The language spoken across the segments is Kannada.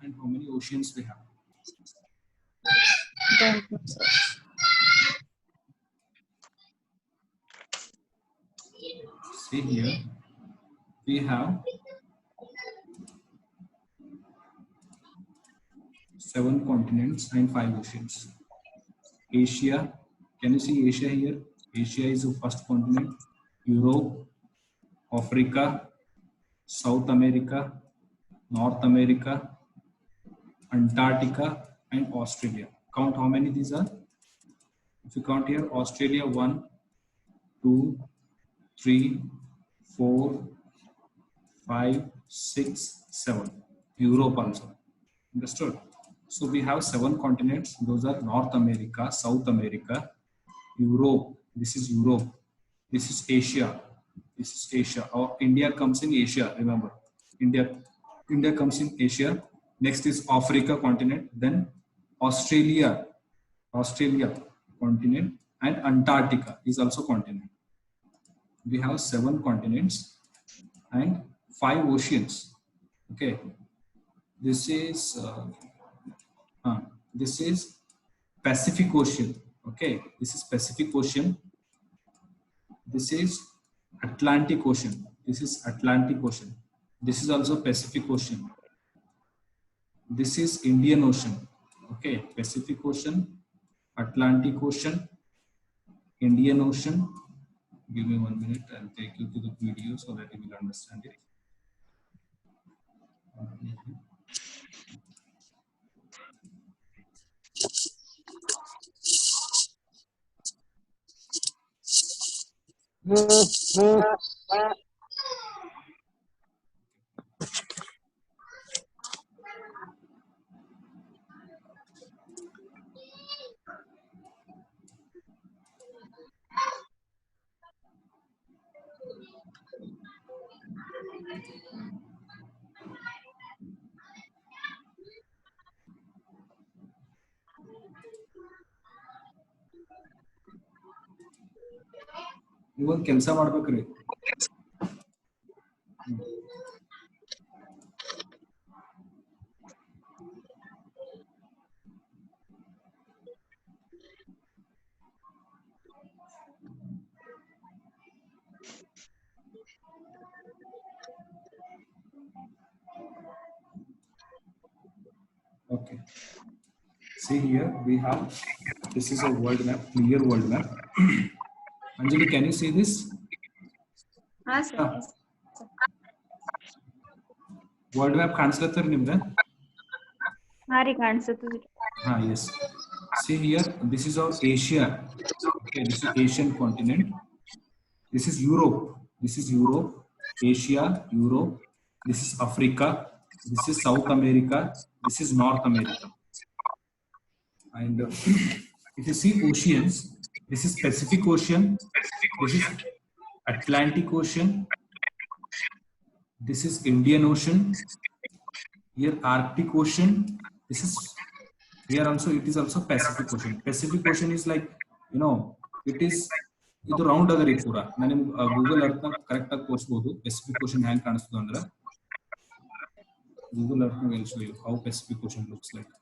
and how many oceans we have? Don't know, sir. See here, we have 7 continents and 5 oceans. Asia, can you see Asia here? Asia is the first continent. Europe, Africa, South America, North America, Antarctica, and Australia. Count how many these are. If you count here, Australia 1, 2, 3, 4, 5, 6, 7. Europe also. Understood? So we have 7 continents. Those are North America, South America, Europe. This is Europe. This is Asia. This is Asia. Or India comes in Asia. Remember, India comes in Asia. Next is Africa continent. Then Australia continent, and Antarctica is also continent. We have 7 continents and 5 oceans. Okay. This is Pacific Ocean. Okay, this is Pacific Ocean. This is Atlantic Ocean. This is Atlantic Ocean. This is also Pacific Ocean. This is Indian Ocean. Okay, Pacific Ocean, Atlantic Ocean, Indian Ocean. Give me 1 minute. I'll take you to the video so that you will understand it. ಇವಾಗ ಕೆಲಸ ಮಾಡ್ಬೇಕ್ರಿ. Okay. See here we have, this is a world map, clear world map. Anjali, can you see this? Sir. World map ಕಾಣಿಸ್ಲತ್ತರ ನಿಮ್ಗೆ? ರೀ ಕಾಣಿಸುತ್ತೆ. Yes. See here, this is our Asia. Okay, this is Asian continent. This is Europe. This is Europe, Asia, Europe. This is Africa. This is South America. This is North America. And if you see oceans, this is Pacific Ocean. This is Atlantic Ocean. This is Indian Ocean. Here Arctic Ocean. This is here also, it is also Pacific Ocean. Pacific Ocean is like, you know, it is ಇದು ರೌಂಡ್ ಅದ ರೀ ಪೂರಾ. ನಾನು ನಿಮ್ಗೆ ಗೂಗಲ್ ಅರ್ತ್ ಕರೆಕ್ಟ್ ಆಗಿ ತೋರಿಸಬಹುದು ಪೆಸಿಫಿಕ್ ಓಷನ್ ಹ್ಯಾಂಗ್ ಕಾಣಿಸ್ತದೆ ಅಂದ್ರೆ. Google earth will show you how Pacific Ocean looks like.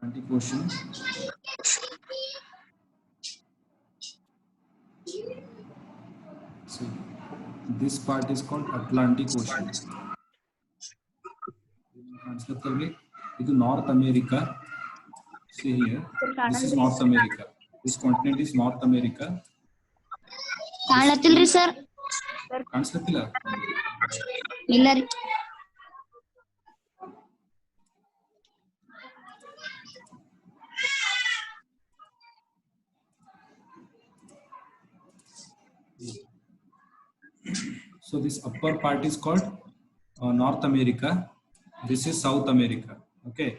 Atlantic Ocean. So this part is called Atlantic Ocean. This is North America. See here. This is North America. This continent is North America. ಕಾಣತ್ತಿಲ್ರಿ ಸರ್. ಕಾಣಿಸ್ಲತ್ತಿಲ್ಲ? ಇಲ್ಲ ರೀ. So this upper part is called North America. This is South America. Okay.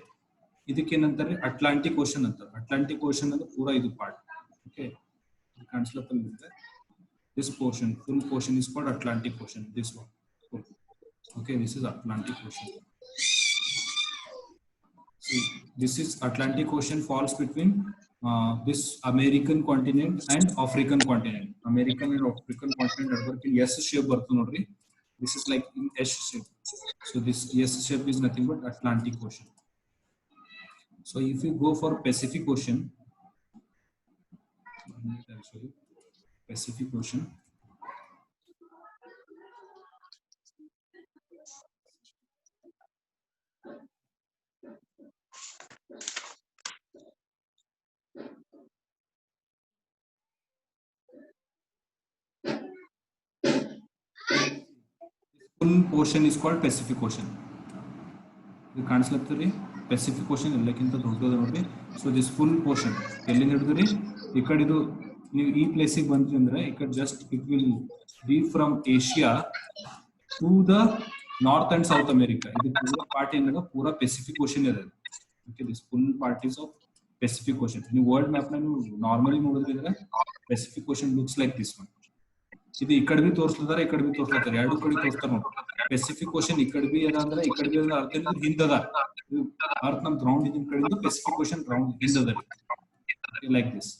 ಇದಕ್ಕೇನಂತಾರೆ ಅಟ್ಲಾಂಟಿಕ್ ಓಷನ್ ಅಂತಾರೆ. ಅಟ್ಲಾಂಟಿಕ್ ಓಷನ್ ಅಂದ್ರೆ ಪೂರಾ ಇದು ಪಾರ್ಟ್. ಓಕೆ, ಕಾಣಿಸ್ಲತ್ತಿಲ್ಲ. This portion, full portion is called Atlantic Ocean. This one. Okay, this is Atlantic Ocean. See, this is Atlantic Ocean falls between this American continent and African continent. American and African continent are working S shape bartu nodri. This is like in S shape. So this S shape is nothing but Atlantic Ocean. So if you go for Pacific Ocean, I'll show you Pacific Ocean. Full portion is called Pacific Ocean. You can't slip the Pacific Ocean like in the Dhodri. So this full portion, telling it the e placing one it will be from Asia to the North and South America. This part in the pura Pacific Ocean. Okay, this full part is of Pacific Ocean. In the world map, normally Pacific Ocean looks like this one. ಇದು ಈ ಕಡೆ ಬಿ ತೋರಿಸ್ಲದಾರ, ಈ ಕಡೆ ಬಿ ತೋರಿಸ್ಲತ್ತಾರ, ಎರಡು ಕಡೆ ತೋರಿಸ್ತಾರ ನೋಡಿ. ಪೆಸಿಫಿಕ್ ಓಷನ್ ಈ ಕಡೆ ಬಿ ಅದ ಅಂದ್ರೆ ಈ ಕಡೆ ಬಿ ಅರ್ಥ ಹಿಂದದ ಅರ್ಥ ನಮ್ ಗ್ರೌಂಡ್ ಇದ್ ಕಡೆ ಪೆಸಿಫಿಕ್ ಓಷನ್ ಗ್ರೌಂಡ್ ಹಿಂದದ like this.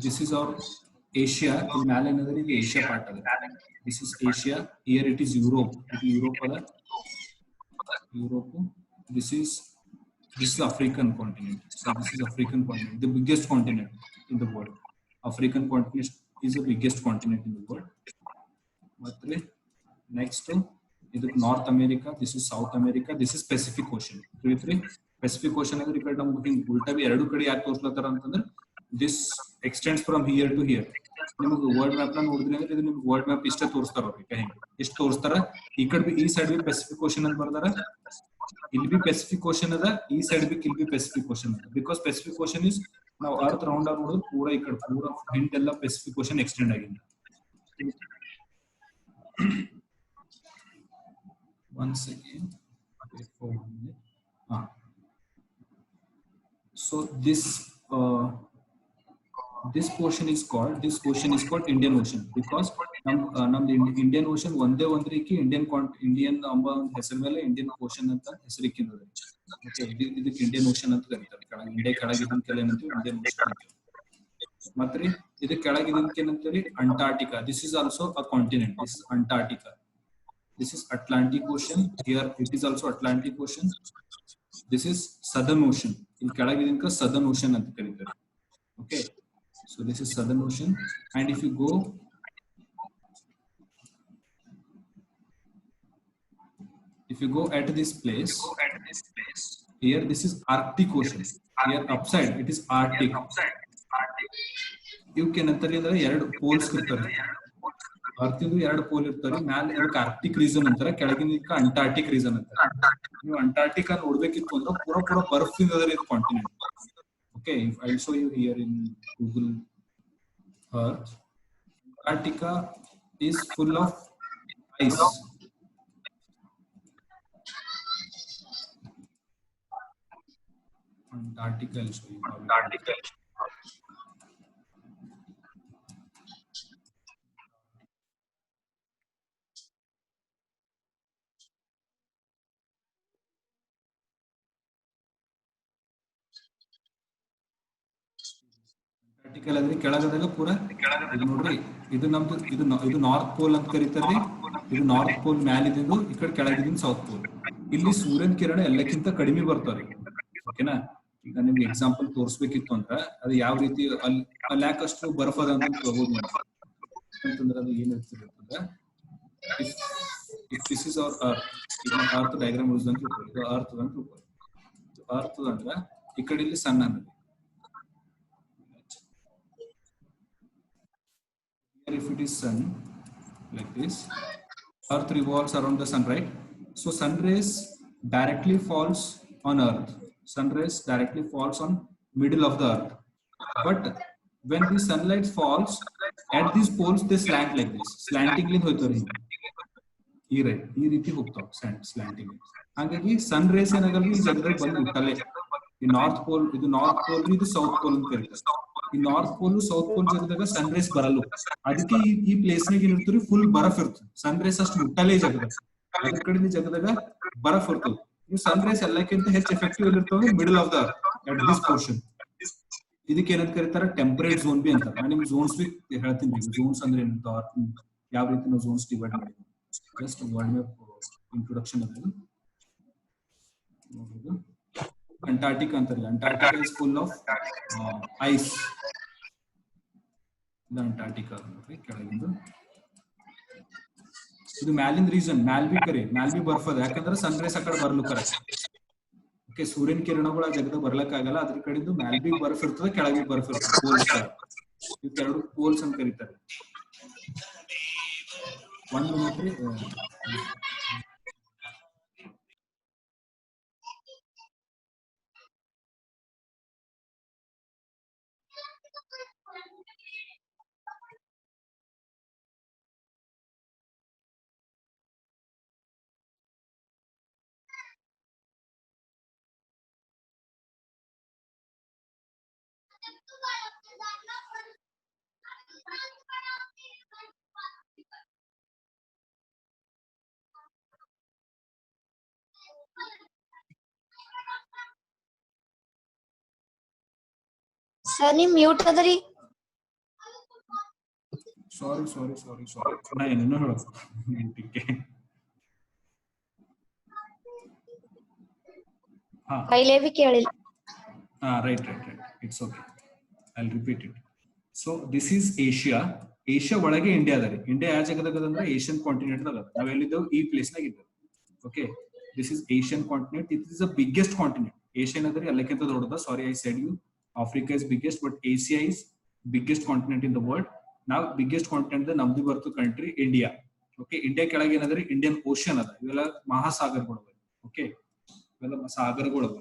This is our Asia. In ಮೇಲೆ ಏನಂದ್ರೆ ಇದು ಏಷ್ಯಾ ಪಾರ್ಟ್ ಅದ. This is Asia. Here it is Europe. ಇದು ಯುರೋಪ್ ಅದ. Europe. This is African continent. So this is African continent, the biggest continent in the world. African continent is the biggest continent in the world. Next to North America. This is South America. This is Pacific Ocean. Pacific Ocean ಅಂದ್ರೆ ಈ ಕಡೆ ನಮಗೆ ಉಲ್ಟಾ ಬಿ ಎರಡು ಕಡೆ ಯಾಕೆ ತೋರಿಸ್ಲತ್ತಾರ ಅಂತಂದ್ರೆ this extends from here to here. ನಿಮಗೆ ವರ್ಲ್ಡ್ ಮ್ಯಾಪ್ ನ ನೋಡಿದ್ರಿ ಅಂದ್ರೆ ಇದು ನಿಮ್ಗೆ ವರ್ಲ್ಡ್ ಮ್ಯಾಪ್ ಇಷ್ಟೇ ತೋರಿಸ್ತಾರ ಅವ್ರಿಗೆ ಹೆಂಗೆ ಎಷ್ಟು ತೋರಿಸ್ತಾರ. ಈ ಕಡೆ ಬಿ ಈ ಸೈಡ್ ಬಿ ಪೆಸಿಫಿಕ್ ಓಷನ್ ಅಂತ ಬರ್ದಾರ, ಇಲ್ಲಿ ಬಿ ಪೆಸಿಫಿಕ್ ಓಷನ್ ಅದ, ಈ ಸೈಡ್ ಬಿ ಇಲ್ಲಿ ಬಿ ಪೆಸಿಫಿಕ್ ಓಷನ್ ಅದ. ಬಿಕಾಸ್ ಪೆಸಿಫಿಕ್ ಓಷನ್ ಇಸ್ ನಾವು ಅರ್ತ್ ರೌಂಡ್ ಆಗಿ ನೋಡಿದ್ರೆ ಪೂರಾ ಈ ಕಡೆ ಪೂರಾ ಹಿಂಟ್ ಎಲ್ಲ ಪೆಸಿಫಿಕ್ ಓಷನ್ ಎಕ್ಸ್ಟೆಂಡ್ ಆಗಿದೆ. Once again, wait for 1 minute. So this portion is called Indian Ocean because ನಮ್ದು Indian Ocean ಒಂದೇ ಒಂದ್ರಿಗೆ ಇಂಡಿಯನ್ ಎಂಬ ಹೆಸರ ಮೇಲೆ ಇಂಡಿಯನ್ ಓಷನ್ ಅಂತ ಹೆಸರಿಕ್ಕಿದೆ. ಓಕೆ, ಇದಕ್ಕೆ ಇಂಡಿಯನ್ ಓಷನ್ ಅಂತ ಕರೀತಾರೆ. ಇಂಡಿಯಾ ಕೆಳಗಿದ್ದಕ್ಕೆಲ್ಲ ಏನಂತೀವಿ ಇಂಡಿಯನ್ ಓಷನ್ ಅಂತ. ಮತ್ತೆ ಇದು ಕೆಳಗಿದ್ದಕ್ಕೆ ಏನಂತೀವಿ Antarctica. This is also a continent. This is Antarctica. This is Atlantic Ocean. Here it is also Atlantic Ocean. This is Southern Ocean. In ಕೆಳಗಿದ್ದಕ್ಕೆ Southern Ocean ಅಂತ ಕರೀತಾರೆ. Okay. So this is Southern Ocean, and if you go at this place, here this is Arctic Ocean. Here upside it is Arctic. You can ಅಂತಲ್ಲಿ ಅಂದ್ರೆ ಎರಡು ಪೋಲ್ಸ್ ಇರ್ತಾರೆ. ಅರ್ಥಿಂದು ಎರಡು ಪೋಲ್ ಇರ್ತಾರೆ. ಮೇಲೆ ಇದಕ್ಕೆ ಆರ್ಕ್ಟಿಕ್ ರೀಜನ್ ಅಂತಾರೆ, ಕೆಳಗಿನ ಅಂಟಾರ್ಟಿಕ್ ರೀಜನ್ ಅಂತಾರೆ. ನೀವು ಅಂಟಾರ್ಟಿಕಾ ನೋಡ್ಬೇಕಿತ್ತು ಅಂದ್ರೆ ಪೂರಾ ಬರ್ಫ್ ಇಂದ ಇದು continent. Okay, I'll show you here in Google Earth. Antarctica is full of ice. Antarctica, I'll show you. Antarctica. Vertical ಅಂದ್ರೆ ಕೆಳಗದಾಗ ಪೂರ ಇದು ನೋಡ್ರಿ, ಇದು ನಮ್ದು ಇದು ನಾರ್ತ್ ಪೋಲ್ ಅಂತ ಕರೀತಾರೆ. ಇದು ನಾರ್ತ್ ಪೋಲ್ ಮ್ಯಾಲಿದ್ದು, ಈ ಕಡೆ ಕೆಳಗಿದ್ದು ಸೌತ್ ಪೋಲ್. ಇಲ್ಲಿ ಸೂರ್ಯನ ಕಿರಣ ಎಲ್ಲಕ್ಕಿಂತ ಕಡಿಮೆ ಬರ್ತಾವ್ರಿ. ಓಕೆನಾ? ಈಗ ನಿಮ್ಗೆ ಎಕ್ಸಾಂಪಲ್ ತೋರಿಸ್ಬೇಕಿತ್ತು ಅಂತ ಅದು ಯಾವ ರೀತಿ ಅಲ್ಲಿ ಯಾಕಷ್ಟು ಬರ್ಫ್ ಅದ ಅಂತ ತಗೋಬಹುದು ನೀವು. ಅಂತಂದ್ರೆ ಅದು ಏನಿರ್ತದೆ ಅಂತಂದ್ರೆ, if this is our earth, ಈಗ ಅರ್ತ್ ಡಯಾಗ್ರಾಮ್ ಯೂಸ್ ಅಂತ ತಿಳ್ಕೊಳ್ಳಿ. ಇದು ಅರ್ತ್ ಅಂತ ತಿಳ್ಕೊಳ್ಳಿ. ಅರ್ತ್ ಅಂದ್ರೆ ಈ ಕಡೆ ಇಲ್ಲಿ ಸನ್ ಅನ್ನೋದು. If it is sun like this, earth revolves around the sun, right? So sun rays directly falls on earth. Sun rays directly falls on middle of the earth, but when the sunlight falls at these poles, they slant like this. Slanting lin hoytari ಈ ರೀತಿ ಹೋಗ್ತಾವ ಸ್ಲ್ಯಾಂಟಿಂಗ್. ಹಾಗಾಗಿ ಸನ್ ರೇಸ್ ಏನಾಗಲ್ಲ ಈ ಜಾಗದಾಗ ಬಂದು ಮುಟ್ಟಲೆ. ಈ ನಾರ್ತ್ ಪೋಲ್, ಇದು ನಾರ್ತ್ ಪೋಲ್, ಇದು ಸೌತ್ ಪೋಲ್ ಅಂತ ಕರೀತಾರೆ. ಈ ನಾರ್ತ್ ಪೋಲ್ ಸೌತ್ ಪೋಲ್ ಜಾಗದಾಗ ಸನ್ ರೇಸ್ ಬರಲ್ಲ. ಅದಕ್ಕೆ ಈ ಪ್ಲೇಸ್ ನಾಗ ಏನಿರ್ತದೆ, ಫುಲ್ ಬರಫ್ ಇರ್ತದೆ. ಸನ್ ರೇಸ್ ಅಷ್ಟು ಮುಟ್ಟಲೇ ಜಾಗದಾಗ. ಅದ್ರ ಕಡೆ ಜಾಗದಾಗ ಬರಫ್ ಇರ್ತದೆ. ನೀವು ಸನ್ ರೇಸ್ ಎಲ್ಲಕ್ಕಿಂತ ಹೆಚ್ಚು ಎಫೆಕ್ಟಿವ್ ಇರ್ತವೆ middle of the at this portion. ಇದಕ್ಕೆ ಏನಂತ ಕರೀತಾರೆ, ಟೆಂಪರೇಟ್ ಝೋನ್ ಬಿ ಅಂತಾರೆ. ನಾನು ನಿಮ್ಗೆ ಝೋನ್ಸ್ ಬಿ ಹೇಳ್ತೀನಿ. ಝೋನ್ಸ್ ಅಂದ್ರೆ ಏನಂತ, ಯಾವ ರೀತಿ ನಾವು ಝೋನ್ಸ್ ಡಿವೈಡ್ ಮಾಡಿದ್ವಿ. ಜಸ್ಟ್ ವರ್ಲ್ಡ್ ಮ್ಯಾಪ್ ಇಂಟ್ರೊಡಕ್ಷನ್ ಅದು. ಅಂಟಾರ್ಟಿಕಾ ಅಂತಾರಲ್ಲ, Antarctica is full of ice. ಇದು ಅಂಟಾರ್ಟಿಕಾ ನೋಡ್ರಿ ಕೆಳಗಿಂದು. ಇದು ಮ್ಯಾಲಿನ ರೀಜನ್, ಮ್ಯಾಲ್ಬಿ ಕರೆ, ಮ್ಯಾಲ್ಬಿ ಬರ್ಫ್ ಅದ. ಯಾಕಂದ್ರೆ ಸನ್ ರೈಸ್ ಆ ಕಡೆ ಬರ್ಲು ಕರೆ. ಓಕೆ, ಸೂರ್ಯನ ಕಿರಣಗಳ ಜಗದ ಬರ್ಲಕ್ ಆಗಲ್ಲ. ಅದ್ರ ಕಡೆದು ಮ್ಯಾಲ್ಬಿ ಬರ್ಫ್ ಇರ್ತದೆ, ಕೆಳಗೆ ಬರ್ಫ್ ಇರ್ತದೆ. ಪೋಲ್ಸ್ ಇವೆರಡು ಪೋಲ್ಸ್ ಅಂತ ಕರೀತಾರೆ. ಒಂದು ನೋಡ್ರಿ, ಸರ್ ನಿಮ್ ಮ್ಯೂಟ್ ಅದರಿ. ಸಾರಿ ನಾ ಏನೇನೋ ಹೇಳೋದು. ಕೈಲೇ ಬಿ ಕೇಳಿಲ್ಲ. Right. It's okay. I'll repeat it. So this is Asia. Asia ಒಳಗೆ ಇಂಡಿಯಾ ಅದ ರೀ. ಇಂಡಿಯಾ ಯಾವ ಜಾಗದಾಗ ಅಂದ್ರೆ ಏಷ್ಯನ್ ಕಾಂಟಿನೆಂಟ್ ಅದ. ನಾವೆಲ್ಲಿದ್ದೇವೆ ಈ ಪ್ಲೇಸ್ ನಾಗ ಇದ್ದೇವೆ. Okay, this is Asian continent. It is the biggest continent. Asian ಅದರಿ ಎಲ್ಲಕ್ಕಿಂತ ದೊಡ್ಡದ. Sorry, I said you Africa is biggest, but Asia is biggest continent in the world. ನಾವು ಬಿಗ್ಗೆಸ್ಟ್ ಕಾಂಟಿನೆಂಟ್ ನಮ್ದು ಬರ್ತು ಕಂಟ್ರಿ ಇಂಡಿಯಾ. ಓಕೆ, ಇಂಡಿಯಾ ಕೆಳಗೆ ಏನದ್ರಿ, ಇಂಡಿಯನ್ ಓಷನ್ ಅದ. ಇವೆಲ್ಲ ಮಹಾಸಾಗರಗಳು. ಓಕೆ, ಇವೆಲ್ಲ ಸಾಗರಗಳು.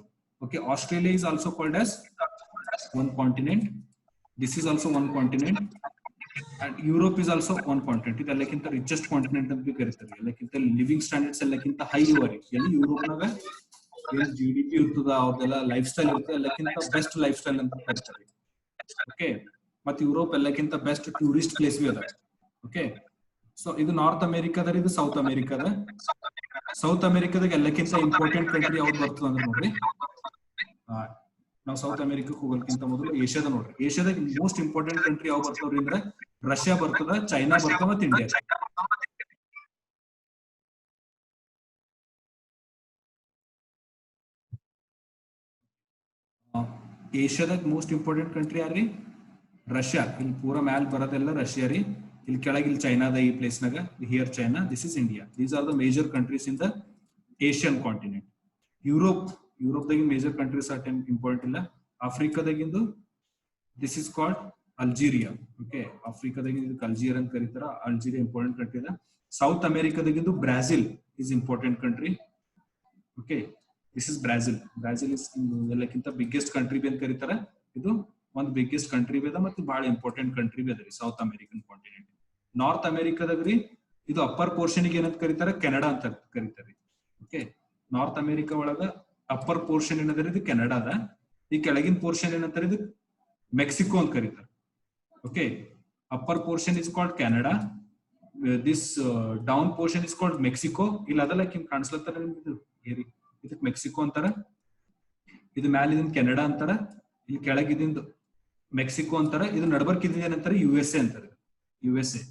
Okay, Australia is also called as one continent. This is also one continent, and Europe is also one continent. ಇದೆಲ್ಲಕ್ಕಿಂತ ರಿಚೆಸ್ಟ್ ಕಾಂಟಿನೆಂಟ್ ಅಂತ ಬಿ ಕರೀತಾರೆ. ಎಲ್ಲಕ್ಕಿಂತ ಲಿವಿಂಗ್ ಸ್ಟ್ಯಾಂಡರ್ಡ್ಸ್ ಎಲ್ಲಕ್ಕಿಂತ ಹೈ ಅವರಿ. ಎಲ್ಲಿ ಯುರೋಪ್ನಾಗ ಏನು GDP ಇರ್ತದ, ಅವ್ರದೆಲ್ಲ ಲೈಫ್ ಸ್ಟೈಲ್ ಇರ್ತದೆ, ಎಲ್ಲಕ್ಕಿಂತ ಬೆಸ್ಟ್ ಲೈಫ್ ಸ್ಟೈಲ್ ಅಂತ ಕರೀತಾರೆ. ಓಕೆ, ಮತ್ತೆ ಯುರೋಪ್ ಎಲ್ಲಕ್ಕಿಂತ ಬೆಸ್ಟ್ ಟೂರಿಸ್ಟ್ ಪ್ಲೇಸ್ ಬಿ ಅದ. ಓಕೆ, ಸೊ ಇದು ನಾರ್ತ್ ಅಮೆರಿಕಾದ, ಇದು ಸೌತ್ ಅಮೆರಿಕಾದ. ಸೌತ್ ಅಮೆರಿಕಾದಾಗ ಎಲ್ಲಕ್ಕಿಂತ ಇಂಪಾರ್ಟೆಂಟ್ ಕಂಟ್ರಿ ಯಾವ್ದು ಬರ್ತದ ಅಂದ್ರೆ ನೋಡ್ರಿ, ನಾವು ಸೌತ್ ಅಮೆರಿಕಕ್ಕೆ ಹೋಗೋಕ್ಕಿಂತ ಮೊದಲು ಏಷ್ಯಾದ ನೋಡ್ರಿ. ಏಷ್ಯಾದಾಗ ಮೋಸ್ಟ್ ಇಂಪಾರ್ಟೆಂಟ್ ಕಂಟ್ರಿ ಯಾವ ಬರ್ತಾವ್ರಿ ಅಂದ್ರೆ ರಷ್ಯಾ ಬರ್ತದ, ಚೈನಾ ಬರ್ತದ, ಮತ್ತೆ ಇಂಡಿಯಾ. ಏಷ್ಯಾದಾಗ ಮೋಸ್ಟ್ ಇಂಪಾರ್ಟೆಂಟ್ ಕಂಟ್ರಿ ಯಾರ್ರಿ? ರಷ್ಯಾ. ಇಲ್ಲಿ ಪೂರ ಮ್ಯಾಲ್ ಬರೋದೆಲ್ಲ ರಷ್ಯಾ ರೀ. ಇಲ್ಲಿ ಕೆಳಗೆ ಇಲ್ಲಿ ಚೈನಾದ ಈ ಪ್ಲೇಸ್ನಾಗ here China, this is India. These are the major countries in the Asian continent. ಯುರೋಪ್ದಾಗ ಮೇಜರ್ ಕಂಟ್ರೀಸ್ ಅಟೆನ್ ಇಂಪಾರ್ಟೆಂಟ್ ಇಲ್ಲ. ಆಫ್ರಿಕಾದಾಗಿಂದು this is called Algeria. Okay, ಆಫ್ರಿಕಾದಾಗಿಂದ ಅಲ್ಜೀರಿಯಾ ಅಂತ ಕರೀತಾರ. ಅಲ್ಜೀರಿಯಾ ಇಂಪಾರ್ಟೆಂಟ್ ಕಂಟ್ರಿ ಅದ. ಸೌತ್ ಅಮೆರಿಕಾದಾಗಿಂದು Brazil is important country. Okay, this is Brazil. Brazil is ಎಲ್ಲಕ್ಕಿಂತ ಬಿಗ್ಗೆಸ್ಟ್ ಕಂಟ್ರಿ ಬಿ ಅಂತ ಕರೀತಾರ. ಇದು ಒಂದು ಬಿಗ್ಗೆಸ್ಟ್ ಕಂಟ್ರಿ ಬಿ ಅದ, ಮತ್ತೆ ಬಹಳ ಇಂಪಾರ್ಟೆಂಟ್ ಕಂಟ್ರಿ ಬಿ ಅದ ರೀ ಸೌತ್ ಅಮೆರಿಕನ್ ಕಾಂಟಿನೆಂಟ್. ನಾರ್ತ್ ಅಮೆರಿಕಾದಾಗ ರೀ ಇದು ಅಪ್ಪರ್ ಪೋರ್ಷನ್ ಗೆ ಏನಂತ ಕರೀತಾರ, ಕೆನಡಾ ಅಂತ ಕರೀತಾರೆ. ಓಕೆ, ನಾರ್ತ್ ಅಮೆರಿಕಾ ಒಳಗ ಅಪ್ಪರ್ ಪೋರ್ಷನ್ ಏನಂದ್ರೆ ಇದು ಕೆನಡಾ ಅದ. ಈ ಕೆಳಗಿನ ಪೋರ್ಷನ್ ಏನಂತಾರೆ, ಇದು ಮೆಕ್ಸಿಕೋ ಅಂತ ಕರೀತಾರೆ. Okay, upper portion is called Canada, this down portion is called Mexico. ಇಲ್ಲ ಅದೆಲ್ಲ ಕಾಣಿಸ್ಲತ್ತಾರ ನಿಮ್ಗೆ, ಇದಕ್ಕೆ ಮೆಕ್ಸಿಕೋ ಅಂತಾರ. ಇದು ಮ್ಯಾಲಿದಿಂದ ಕೆನಡಾ ಅಂತಾರ. ಇಲ್ಲಿ ಕೆಳಗಿದಿಂದ ಮೆಕ್ಸಿಕೋ ಅಂತಾರೆ, ಇದು ನಡಬರ್ಕ್ ಇದು ಏನಂತಾರೆ ಯು ಎಸ್ ಎ ಅಂತಾರೆ, U S A.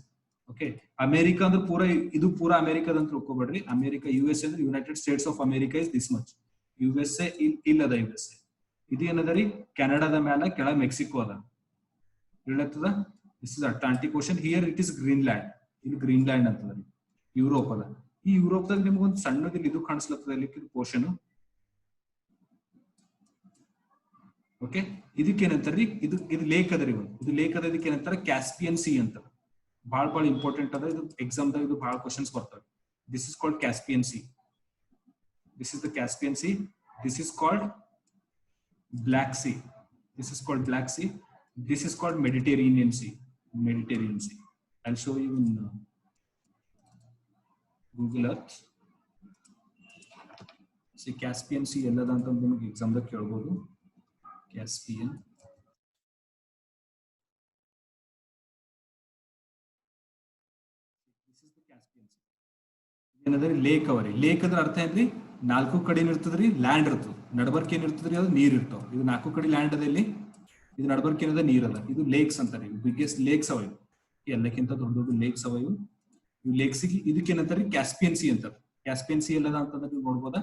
Okay, America ಅಂದ್ರೆ ಪೂರಾ ಇದು ಪೂರಾ ಅಮೆರಿಕಾದ ಅಂತ ತಿಳ್ಕೊಬೇಡ್ರಿ. ಅಮೆರಿಕಾ ಯು ಎಸ್ ಎ ಅಂದ್ರೆ United States of America is this much. U S A ಇಲ್ಲದ ಯು ಎಸ್ ಎ. ಇದು ಏನದ ರೀ ಕೆನಡಾದ ಮ್ಯಾಲ ಕೆಳ ಮೆಕ್ಸಿಕೋ ಅದ. ಹೇಳತ್ತದ this is Atlantic ocean. Here it is Greenland. ಇದು ಗ್ರೀನ್ಲ್ಯಾಂಡ್ ಅಂತದ ರೀ, ಯುರೋಪ್ ಅದ. ಈ ಯುರೋಪ್ದಾಗ ನಿಮ್ಗೊಂದು ಸಣ್ಣದಿಲ್ಲ ಇದು ಕಾಣಿಸ್ಲತ್ತದ ಇಲ್ಲಿ ಪೋರ್ಷನ್. ಓಕೆ, ಇದಕ್ಕೆ ಏನಂತಾರ್ರಿ, ಇದು ಲೇಕ್ ಅದ ರೀ. ಇದು ಲೇಕ್ ಅದ, ಇದಕ್ಕೆ ಏನಂತಾರ ಕ್ಯಾಸ್ಪಿಯನ್ ಸಿ ಅಂತ. ಬಹಳ ಇಂಪಾರ್ಟೆಂಟ್ ಅದ ಇದು, ಎಕ್ಸಾಮ್ದಾಗ ಇದು ಬಹಳ ಕ್ವಶನ್ಸ್ ಬರ್ತವೆ. This is called Caspian Sea. This is the Caspian Sea. This is called Black Sea. This is called Black Sea. This is called Mediterranean Sea. Mediterranean Sea. I'll show you in Google Earth. See, Caspian Sea ellada anta niಮಗೆ ಎಕ್ಸಾಮ್ ದಾಗ ಕೇಳಬಹುದು. Caspian. This is the Caspian Sea. ಏನಂದ್ರೆ ಲೇಕ್ ಅವರಿ. ಲೇಕ್ ಅದ್ರ ಅರ್ಥ ಏನ್ರಿ, ನಾಲ್ಕು ಕಡೆ ಇರ್ತದ್ರಿ ಲ್ಯಾಂಡ್ ಇರ್ತದ, ನಡಬರ್ಕ್ ಏನ್ ಇರ್ತದ್ರಿ ಅದು ನೀರ್ ಇರ್ತಾವ. ಇದು ನಾಲ್ಕು ಕಡೆ ಲ್ಯಾಂಡ್ ಅದ, ಇಲ್ಲಿ ಇದು ನಡಬರ್ಕ್ ಏನದ ನೀರ್ ಅದ. ಇದು ಲೇಕ್ಸ್ ಅಂತಾರೆ, ಬಿಗ್ಗೆಸ್ಟ್ ಲೇಕ್ಸ್ ಅವ ಇವು, ಎಲ್ಲಕ್ಕಿಂತ ದೊಡ್ಡ ದೊಡ್ಡ ಲೇಕ್ಸ್ ಅವ ಇವು. ಇವು ಲೇಕ್ಸ್ ಇದಕ್ಕೆ ಏನಂತಾರೆ ಕ್ಯಾಸ್ಪಿಯನ್ ಸಿ ಅಂತಾರೆ. ಕ್ಯಾಸ್ಪಿಯನ್ ಸಿ ಎಲ್ಲದ ಅಂತಂದ್ರೆ ನೀವು ನೋಡ್ಬೋದ.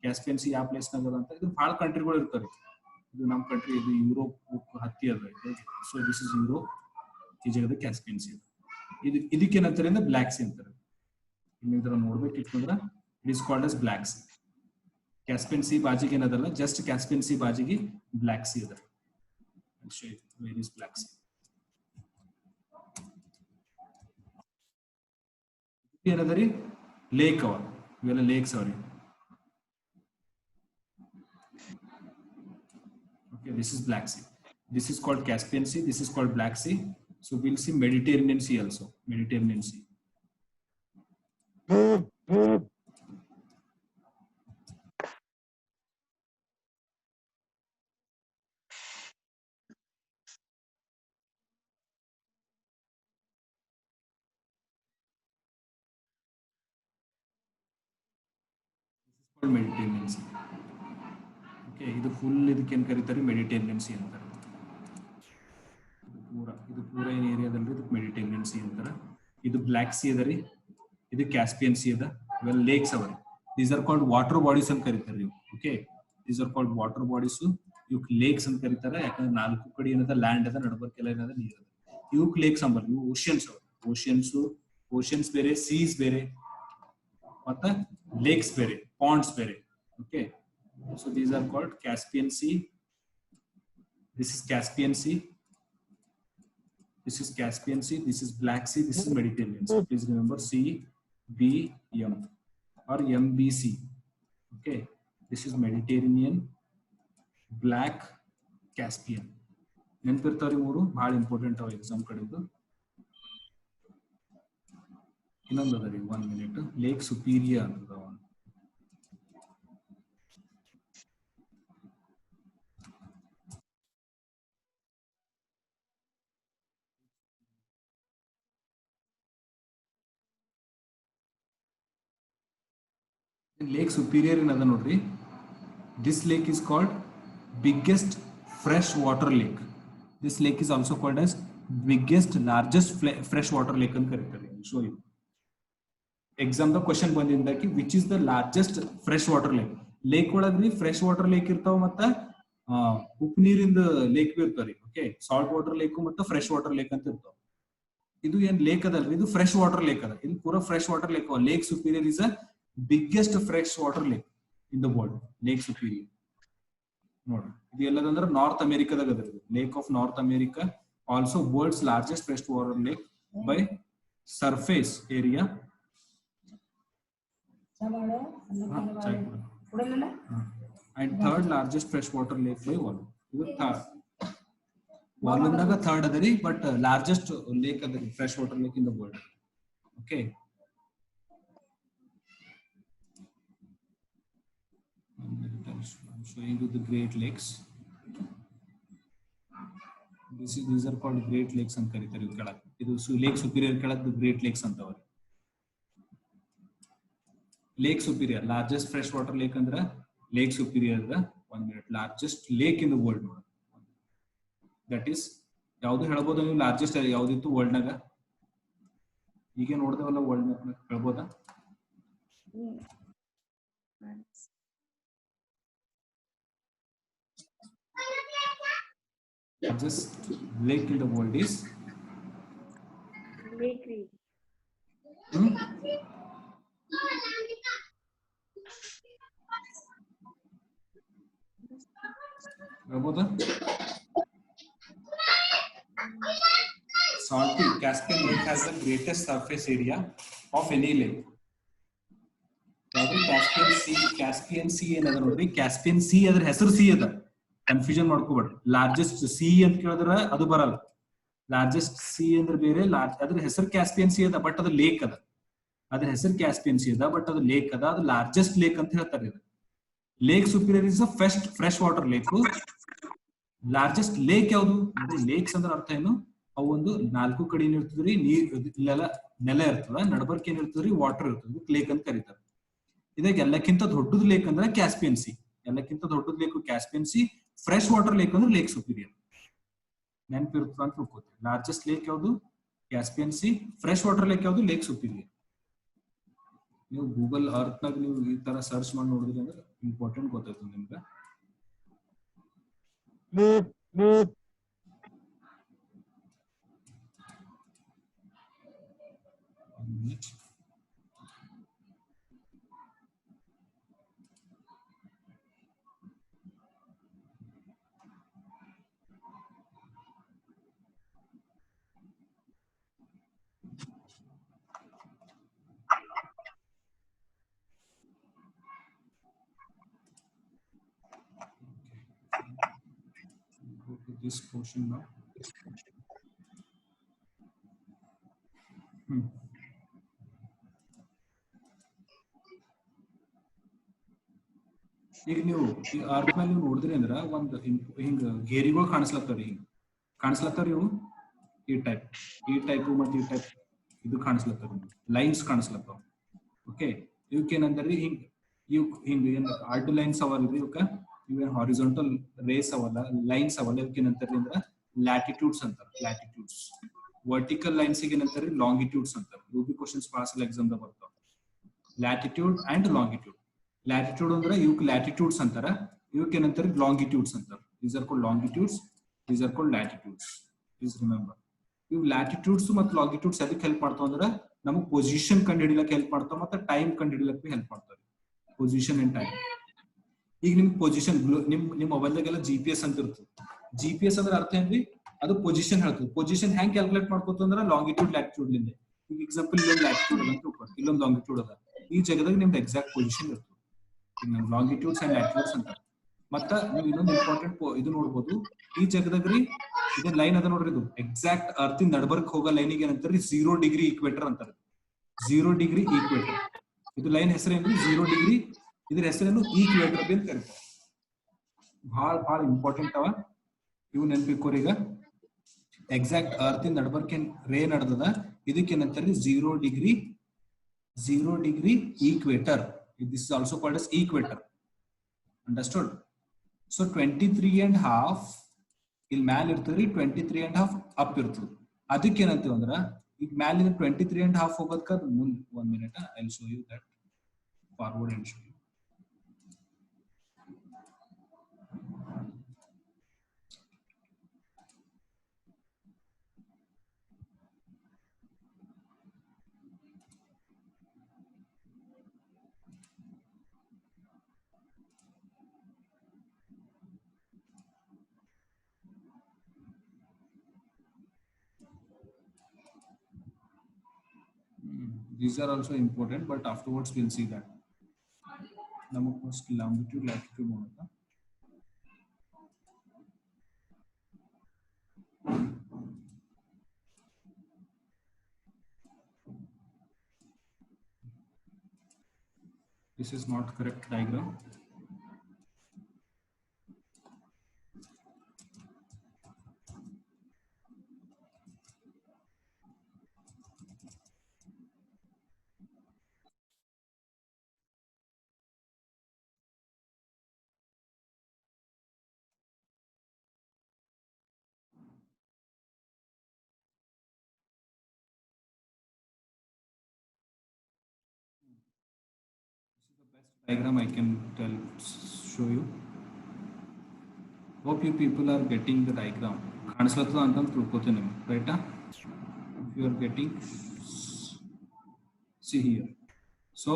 ಕ್ಯಾಸ್ಪಿಯನ್ ಸಿ ಯಾವ ಪ್ಲೇಸ್ ನಾಗ ಅದ ಅಂತ. ಇದು ಬಹಳ ಕಂಟ್ರಿಗಳು ಇರ್ತಾರೆ. ಇದು ನಮ್ಮ ಕಂಟ್ರಿ, ಇದು ಯುರೋಪ್ ಹತ್ತಿ ಅದ. ಸೊ ದಿಸ್ ಇಸ್ ಯುರೋಪ್, ಈ ಜಾಗದ ಕ್ಯಾಸ್ಪಿಯನ್ ಸಿ. ಇದಕ್ಕೆ ಏನಂತಾರೆ ಅಂದ್ರೆ ಬ್ಲಾಕ್ ಸಿ ಅಂತಾರೆ. ಇಲ್ಲಿ ನೋಡ್ಬೇಕು ಇಟ್ಕೊಂಡ್ರ it is called as Black Sea. Caspian Sea ಬಾಜಿಗೆ ಏನದಲ್ಲ, ಜಸ್ಟ್ ಕ್ಯಾಸ್ಪಿಯನ್ ಸಿ ಬಾಜಿಗೆ ಬ್ಲಾಕ್ ಸಿ ಅದ. Show you where is Black Sea. ಏನದರಿ ಲೇಕ್ ಅವ, ಇವೆಲ್ಲ ಲೇಕ್ಸ್ ಅವ್ರಿ. Okay, this is Black Sea. This is called Caspian Sea. This is called Black Sea. So we'll see Mediterranean Sea also. Mediterranean Sea. Mediterranean Sea. Okay, ಇದು ಫುಲ್ ಇದಕ್ಕೆ ಏನ್ ಕರೀತಾರೆ ಮೆಡಿಟೇರಿಯನ್ ಸಿ ಅಂತಾರೆ. ಇದು ಪೂರ ಏನ್ ಏರಿಯಾದಲ್ಲಿ ಇದಕ್ಕೆ ಮೆಡಿಟೇರಿಯನ್ ಸಿ ಅಂತಾರೆ. ಇದು ಬ್ಲಾಕ್ ಸಿ ಅದ ರೀ, ಇದು ಕ್ಯಾಸ್ಪಿಯನ್ ಸಿ ಅದ. ಇವೆಲ್ಲ ಲೇಕ್ಸ್ ಅವ ರೀ. These are called water bodies ಅಂತ ಕರೀತಾರೆ ಇವು. Okay, these are called water bodies. ಇವಕ್ ಲೇಕ್ಸ್ ಅಂತ ಕರೀತಾರೆ, ಯಾಕಂದ್ರೆ ನಾಲ್ಕು ಕಡೆ ಏನದ ಲ್ಯಾಂಡ್ ಅದ, ನಡಬರ್ಕೆಲ್ಲ ಏನದ ನೀರ್ ಅದ. ಇವಕ್ ಲೇಕ್ಸ್ ಅಂಬಲ್ಲ, ಇವು ಓಷಿಯನ್ಸ್ ಅವ. ಓಷಿಯನ್ಸ್ ಬೇರೆ, ಸೀಸ್ ಬೇರೆ, ಮತ್ತೆ ಲೇಕ್ಸ್ ಬೇರೆ, ponds ಬೇರೆ. Okay, so these are called Caspian Sea. This is Caspian Sea. This is Caspian Sea. This is Black Sea. This is Mediterranean Sea. Please remember CBM or MBC. Okay, this is Mediterranean, Black, Caspian. ನೆನಪಿರ್ತಾವ್ರಿ ಮೂರು, ಬಹಳ ಇಂಪಾರ್ಟೆಂಟ್ ಅವ ಎಕ್ಸಾಮ್ ಕಡೆದು. ಇನ್ನೊಂದು ಅದ ರೀ, 1 minute, ಲೇಕ್ ಸುಪೀರಿಯರ್ ಅಂತ. ಲೇಕ್ ಸುಪೀರಿಯರ್ ಏನದ ನೋಡ್ರಿ. This lake is called biggest fresh water lake. This lake is also called as biggest largest fresh water lake ಅಂತ ಕರೀತಾರೆ. Show you exam the question ಬಂದಿದ್ದಕ್ಕೆ which is the largest fresh water lake. Lake ಒಳಗ್ರಿ ಫ್ರೆಶ್ ವಾಟರ್ ಲೇಕ್ ಇರ್ತಾವ, ಮತ್ತ ಉಪ್ಪು ನೀರಿಂದ ಲೇಕ್ ಬಿ ಇರ್ತಾವ್ರಿ. ಓಕೆ, ಸಾಲ್ಟ್ ವಾಟರ್ ಲೇಕ್ ಮತ್ತು ಫ್ರೆಶ್ ವಾಟರ್ ಲೇಕ್ ಅಂತ ಇರ್ತಾವ. ಇದು ಏನ್ ಲೇಕ್ ಅದಲ್ರಿ, ಇದು ಫ್ರೆಶ್ ವಾಟರ್ ಲೇಕ್ ಅದ. ಇದು ಪೂರಾ fresh water lake. Lake superior is a biggest fresh water lake in the world. Lake Superior ನೋಡಿ, ಇದು ಎಲ್ಲದಂದ್ರೆ ನಾರ್ತ್ ಅಮೆರಿಕಾದಾಗ ಅದ. Lake of North America, also world's largest fresh water lake by surface area. And third largest fresh water lake by volume. ಇದು ವಾಲ್ಯೂಮ್ನಾಗ ಥರ್ಡ್ ಅದರಿ, ಬಟ್ ಲಾರ್ಜೆಸ್ಟ್ ಲೇಕ್ ಅದರಿ, fresh water lake in the world. Okay, I'm showing you the Great Lakes. These are called Great Lakes ಅಂತ ಕರೀತಾರೆ. ಇವು ಕೆಳಗೆ ಇದು ಲೇಕ್ ಸುಪೀರಿಯರ್ ಕೆಳಗೆ ಗ್ರೇಟ್ ಲೇಕ್ಸ್ ಅಂತವ್ರಿ. Lake Superior largest fresh water lake ಅಂದ್ರೆ Lake Superior the 1 minute largest lake in the world. That is ಯಾವುದು ಹೇಳ್ಬೋದು ನೀವು ಲಾರ್ಜೆಸ್ಟ್ ಯಾವ್ದಿತ್ತು ವರ್ಲ್ಡ್ನಾಗ ಈಗ ನೋಡ್ದೇವಲ್ಲ ವರ್ಲ್ಡ್ ಮ್ಯಾಪ್ ಹೇಳ್ಬೋದಾ largest lake in the world is Lake Reed. ಹೇಳ್ಬೋದಾ salty Caspian Lake has the greatest surface area of any lake. Caspian Sea ಏನದ ನೋಡ್ರಿ Caspian Sea ಅದರ ಹೆಸರು ಸಿ ಅದ ಕನ್ಫ್ಯೂಷನ್ ಮಾಡ್ಕೋಬೇಡ್ರಿ ಲಾರ್ಜೆಸ್ಟ್ ಸಿ ಅಂತ ಕೇಳಿದ್ರೆ ಅದು ಬರಲ್ಲ ಲಾರ್ಜೆಸ್ಟ್ ಸಿ ಅಂದ್ರೆ ಬೇರೆ ಅದ್ರ ಹೆಸರು ಕ್ಯಾಸ್ಪಿಯನ್ ಸಿ ಅದ ಬಟ್ ಅದು ಲೇಕ್ ಅದ ಅದ್ರ ಹೆಸರು ಕ್ಯಾಸ್ಪಿಯನ್ ಸಿ ಅದ ಬಟ್ ಅದು ಲೇಕ್ ಅದ ಅದು ಲಾರ್ಜೆಸ್ಟ್ ಲೇಕ್ ಅಂತ ಹೇಳ್ತಾರೆ ಇದು Lake superior is a fresh water lake largest lake ಯಾವುದು ಅಂದ್ರೆ ಲೇಕ್ಸ್ ಅಂದ್ರೆ ಅರ್ಥ ಏನು ಅವು ಒಂದು 4 ಕಡೆ ಏನಿರ್ತದ್ರಿ ನೀರ್ ಇಲ್ಲೆಲ್ಲ ನೆಲ ಇರ್ತದ ನಡಬರ್ಕ್ ಏನಿರ್ತದ್ರಿ ವಾಟರ್ ಇರ್ತದ ಲೇಕ್ ಅಂತ ಕರೀತಾರೆ ಇದಾಗ ಎಲ್ಲಕ್ಕಿಂತ ದೊಡ್ಡದು ಲೇಕ್ ಅಂದ್ರೆ ಕ್ಯಾಸ್ಪಿಯನ್ ಸಿ ಎಲ್ಲಕ್ಕಿಂತ ದೊಡ್ಡದು lake Caspian C fresh water lake ಅಂದ್ರೆ ಲೇಕ್ ಸುಪೀರಿಯರ್ ನೆನಪಿರ್ತದ ಅಂತ ತಿಳ್ಕೊತೀವಿ ಲಾರ್ಜೆಸ್ಟ್ ಲೇಕ್ ಯಾವುದು Caspian C fresh water lake ಯಾವುದು ಲೇಕ್ ಸುಪೀರಿಯರ್ ನೀವು ಗೂಗಲ್ ಅರ್ತ್ ನಾಗ ನೀವು ಈ ತರ ಸರ್ಚ್ ಮಾಡಿ ನೋಡಿದ್ರಿ ಅಂದ್ರೆ ಇಂಪಾರ್ಟೆಂಟ್ ಗೊತ್ತಾಯ್ತು ನಿಮ್ಗೆ go to this portion now. ಈಗ ನೀವು ಈ ಅರ್ತ್ ಮೇಲೆ ನೀವು ನೋಡಿದ್ರಿ ಅಂದ್ರ ಒಂದು ಹಿಂಗ ಗೆರಿಗಳು ಕಾಣಿಸ್ಲತ್ತವ್ರಿ ಹಿಂಗ ಕಾಣಿಸ್ಲತ್ತವ್ರಿ ಇವು ಈ ಟೈಪ್ ಮತ್ತೆ ಈ ಟೈಪ್ ಇದು ಕಾಣಿಸ್ಲತ್ತವ್ರಿ ಲೈನ್ಸ್ ಕಾಣಿಸ್ಲತ್ತವ್ ಓಕೆ ಇವಕ್ಕೇನಂದ್ರಿ ಹಿಂಗ ಏನ್ ಆರ್ಟ್ ಲೈನ್ಸ್ ಅವಲ್ರಿ ಇವಕ್ಕ ಇವೇನ್ ಹಾರಿಜಾಂಟಲ್ ರೇಸ್ ಅವಲ್ಲ ಲೈನ್ಸ್ ಅವಲ್ಲ ಇವಕ್ಕೇನಂತಾರ್ರಿ ಅಂದ್ರ ಲ್ಯಾಟಿಟ್ಯೂಡ್ಸ್ ಅಂತಾರ ಲ್ಯಾಟಿಟ್ಯೂಡ್ಸ್ ವರ್ಟಿಕಲ್ ಲೈನ್ಸ್ ಏನಂತಾರ್ರಿ ಲಾಂಗಿಟ್ಯೂಡ್ಸ್ ಅಂತಾರ ಇವು ಬಿ ಕ್ವಶನ್ಸ್ ಪಾಸ್ ಎಕ್ಸಾಮ್ ದಾಗ ಬರ್ತಾವ ಲ್ಯಾಟಿಟ್ಯೂಡ್ ಅಂಡ್ ಲಾಂಗಿಟ್ಯೂಡ್ ಲ್ಯಾಟಿಟ್ಯೂಡ್ ಅಂದ್ರೆ ಇವಕ್ ಲ್ಯಾಟಿಟ್ಯೂಡ್ಸ್ ಅಂತಾರ ಇವಕ್ ಏನಂತಾರೆ ಲಾಂಗಿಟ್ಯೂಡ್ಸ್ ಅಂತಾರ these are called longitudes these are called latitudes please remember ಇವು ಲ್ಯಾಟಿಟ್ಯೂಡ್ಸ್ ಮತ್ತು ಲಾಂಗಿಟ್ಯೂಡ್ಸ್ ಅದಕ್ಕೆ ಹೆಲ್ಪ್ ಮಾಡ್ತಾವ ಅಂದ್ರೆ ನಮಗೆ ಪೊಸಿಷನ್ ಕಂಡು ಹಿಡಿಲಕ್ಕೆ ಹೆಲ್ಪ್ ಮಾಡ್ತಾವ ಮತ್ತೆ ಟೈಮ್ ಕಂಡು ಹಿಡಿಲಕ್ಕೆ ಹೆಲ್ಪ್ ಮಾಡ್ತಾರೆ ಪೊಸಿಷನ್ ಅಂಡ್ ಟೈಮ್ ಈಗ ನಿಮ್ ಪೊಸಿಷನ್ ನಿಮ್ ಮೊಬೈಲ್ದಾಗೆಲ್ಲ GPS ಅಂತ ಇರ್ತದೆ GPS ಅಂದ್ರೆ ಅರ್ಥ ಏನ್ರಿ ಅದು ಪೊಸಿಷನ್ ಹೇಳ್ತದೆ ಪೊಸಿಷನ್ ಹೆಂಗ್ ಕ್ಯಾಲ್ಕುಲೇಟ್ ಮಾಡ್ಕೋತ ಅಂದ್ರೆ ಲಾಂಗಿಟ್ಯೂಡ್ ಲ್ಯಾಟಿಟ್ಯೂಡ್ ಲಿಂದ ಈಗ ಎಕ್ಸಾಂಪಲ್ ಇಲ್ಲೊಂದು ಲ್ಯಾಟಿಟ್ಯೂಡ್ ಅದ ಅಂತ ಇಲ್ಲೊಂದು ಲಾಂಗಿಟ್ಯೂಡ್ ಅದ ಈ ಜಾಗದಾಗ ನಿಮ್ದು ಎಕ್ಸಾಕ್ಟ್ ಪೊಸಿಷನ್ ಇರ್ತದೆ ಲಾಂಗಿಟ್ಯೂಡ್ಸ್ ಅಂಡ್ ಲ್ಯಾಟಿಟ್ಯೂಡ್ಸ್ ಅಂತ ಮತ್ತ ನೀವು ಇನ್ನೊಂದು ಇಂಪಾರ್ಟೆಂಟ್ ಇದು ನೋಡ್ಬೋದು ಈ ಜಾಗದಾಗ್ರಿ ಇದು ಲೈನ್ ಅದ ನೋಡ್ರಿ ಇದು ಎಕ್ಸಾಕ್ಟ್ ಅರ್ತ್ ನಡ್ಬರ್ಕ್ ಹೋಗೋ ಲೈನಿಗೆ ಏನಂತಾರ್ರಿ 0 ಡಿಗ್ರಿ ಈಕ್ವೇಟರ್ ಅಂತಾರೆ 0 ಡಿಗ್ರಿ ಈಕ್ವೇಟರ್ ಇದು ಲೈನ್ ಹೆಸರೇನ್ರಿ 0 ಡಿಗ್ರಿ ಇದ್ರ ಹೆಸರೇನು ಈಕ್ವೇಟರ್ ಅಂತ ಕರೀತಾರೆ ಬಹಳ ಇಂಪಾರ್ಟೆಂಟ್ ಅವ ಇವು ನೆನ್ಪಿಕೋರಿ ಈಗ ಎಕ್ಸಾಕ್ಟ್ ಅರ್ತ್ ನಡ್ಬರ್ಕ್ ಏನ್ ರೇ ನಡ್ದದ ಇದಕ್ಕೆ ಏನಂತಾರ್ರಿ 0 degree equator this is also called as equator understood so 23.5 ಇಲ್ಲಿ ಮ್ಯಾಲ ಇರ್ತದ್ರಿ 23.5 ಅಪ್ ಇರ್ತದ ಅದಕ್ಕೆ ಏನಂತೀವಿ ಅಂದ್ರ ಈಗ ಮ್ಯಾಲಿನ 23.5 ಹೋಗೋದಕ್ಕ ಮುಂದ್ 1 minute I will show you that forward and show you these are also important but afterwards we'll see that namak first longitude latitude nodoಣ this is not correct diagram diagram I can show you. Hope you people are getting the diagram. ಕಾಣಿಸ್ಲತ್ತದ ಅಂತ ತಿಳ್ಕೊತೀನಿ ನಿಮ್ಗೆ, ರೈಟಾ? If you are getting, see here. So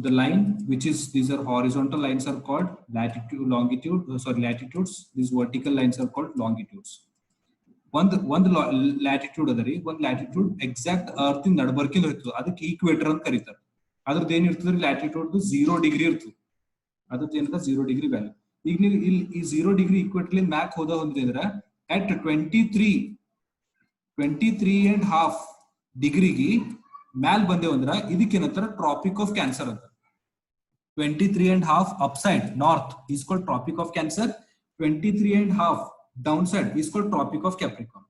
the line which is, these are horizontal lines are called latitude, longitude, latitudes. These vertical lines are called longitudes. ಒಂದು ಲ್ಯಾಟಿಟ್ಯೂಡ್ ಅದ ರೀ, ಒಂದು ಲ್ಯಾಟಿಟ್ಯೂಡ್ ಎಕ್ಸಾಕ್ಟ್ ಅರ್ತ್ ಇನ್ ನಡಬರ್ಕಿಂದ ಇರ್ತದೆ, ಅದಕ್ಕೆ ಈಕ್ವೇಟರ್ ಅಂತ ಕರೀತಾರೆ. ಅದ್ರದ್ದು ಏನ್ ಇರ್ತದೆ ಲ್ಯಾಟಿಟ್ಯೂಡ್ 0 ಡಿಗ್ರಿ ಇರ್ತದೆ, ಅದ್ರದ್ದು ಏನಂತ 0 ಡಿಗ್ರಿ ವ್ಯಾಲ್ಯೂ. ಈಗ ನೀವು ಇಲ್ಲಿ ಈ 0 ಡಿಗ್ರಿ ಈಕ್ವೇಟರ್ ಮ್ಯಾಕ್ ಹೋದ ಅಂದ್ರೆ ಅಟ್ 23.5 ಡಿಗ್ರಿಗೆ ಮ್ಯಾಲ್ ಬಂದೇವ್ ಅಂದ್ರ ಇದಕ್ಕೇನಂತಾರ ಟ್ರಾಪಿಕ್ ಆಫ್ ಕ್ಯಾನ್ಸರ್ ಅಂತ. 23.5 upside north is called Tropic of Cancer. 23.5 down side is called Tropic of Capricorn.